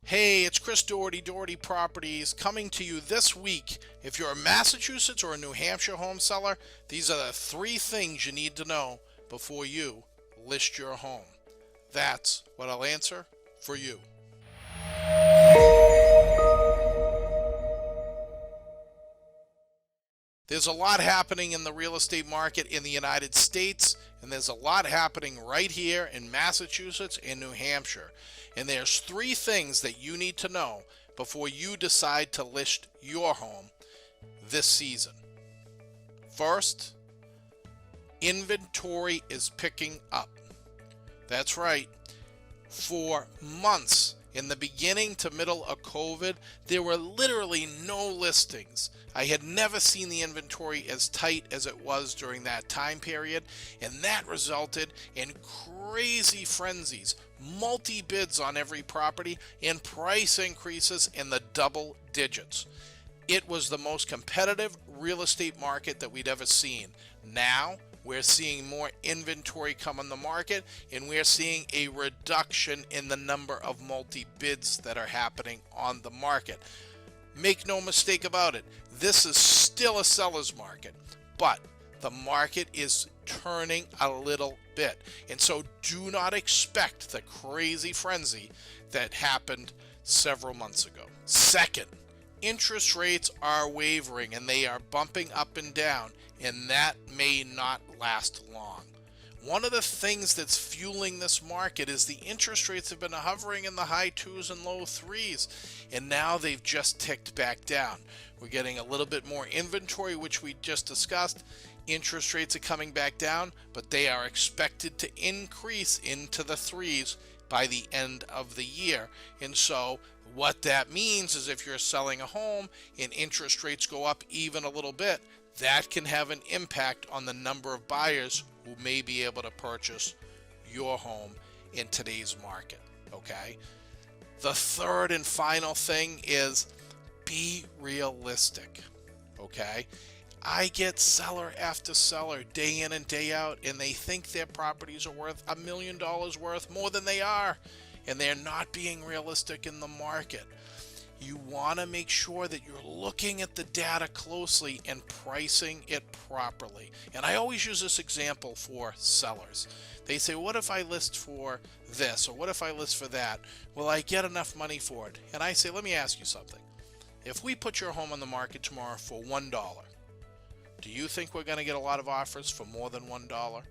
Hey, it's Chris Doherty, Doherty Properties, coming to you this week. If you're a Massachusetts or a New Hampshire home seller, these are the three things you need to know before you list your home. That's what I'll answer for you. There's a lot happening in the real estate market in the United States, and there's a lot happening right here in Massachusetts and New Hampshire. And there's three things that you need to know before you decide to list your home this season. First, inventory is picking up. That's right. For months, in the beginning to middle of COVID, there were literally no listings. I had never seen the inventory as tight as it was during that time period, and that resulted in crazy frenzies, multi-bids on every property, and price increases in the double digits. It was the most competitive real estate market that we'd ever seen. Now, we're seeing more inventory come on the market, and we're seeing a reduction in the number of multi-bids that are happening on the market. Make no mistake about it, this is still a seller's market, but the market is turning a little bit. And so do not expect the crazy frenzy that happened several months ago. Second, interest rates are wavering and they are bumping up and down, and that may not last long. One of the things that's fueling this market is the interest rates have been hovering in the high 2s and low 3s, and now they've just ticked back down. We're getting a little bit more inventory, which we just discussed. Interest rates are coming back down, but they are expected to increase into the 3s by the end of the year. And so what that means is if you're selling a home and interest rates go up even a little bit, that can have an impact on the number of buyers who may be able to purchase your home in today's market, okay? The third and final thing is be realistic, okay? I get seller after seller day in and day out, and they think their properties are worth $1 million worth more than they are, and they're not being realistic in the market. You want to make sure that you're looking at the data closely and pricing it properly. And I always use this example for sellers. They say, what if I list for this, or what if I list for that? Will I get enough money for it? And I say, let me ask you something. If we put your home on the market tomorrow for $1, do you think we're going to get a lot of offers for more than $1?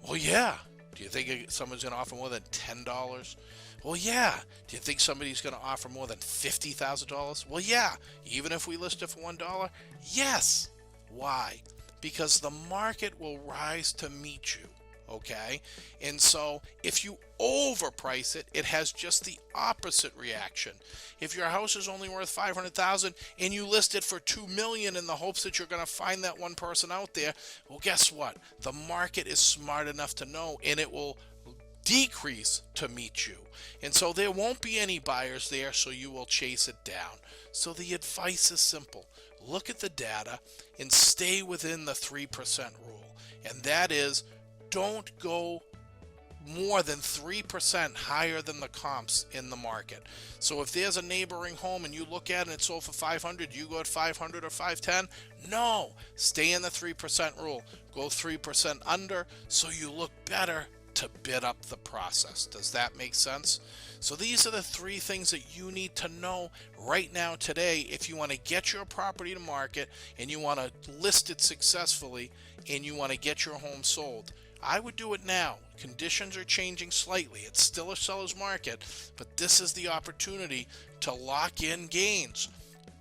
Well, yeah. Do you think someone's going to offer more than $10? Well, yeah. Do you think somebody's going to offer more than $50,000? Well, yeah. Even if we list it for $1? Yes. Why? Because the market will rise to meet you, okay? And so if you overprice it, it has just the opposite reaction. If your house is only worth $500,000 and you list it for $2 million in the hopes that you're going to find that one person out there, well, guess what? The market is smart enough to know, and it will decrease to meet you. And so there won't be any buyers there, so you will chase it down. So the advice is simple. Look at the data and stay within the 3% rule. And that is, don't go more than 3% higher than the comps in the market. So if there's a neighboring home and you look at it and it's sold for $500, you go at $500 or $510? No, stay in the 3% rule. Go 3% under so you look better to bid up the process. Does that make sense? So these are the three things that you need to know right now today if you want to get your property to market and you want to list it successfully and you want to get your home sold. I would do it now. Conditions are changing slightly. It's still a seller's market, but this is the opportunity to lock in gains.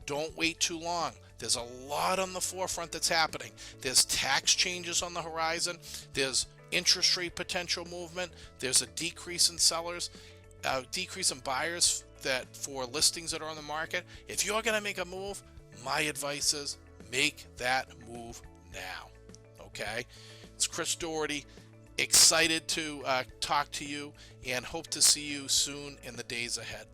Don't wait too long. There's a lot on the forefront that's happening. There's tax changes on the horizon. There's interest rate potential movement. There's a decrease in sellers, decrease in buyers that for listings that are on the market. If you're going to make a move, my advice is make that move now. Okay? It's Chris Doherty. Excited to talk to you and hope to see you soon in the days ahead.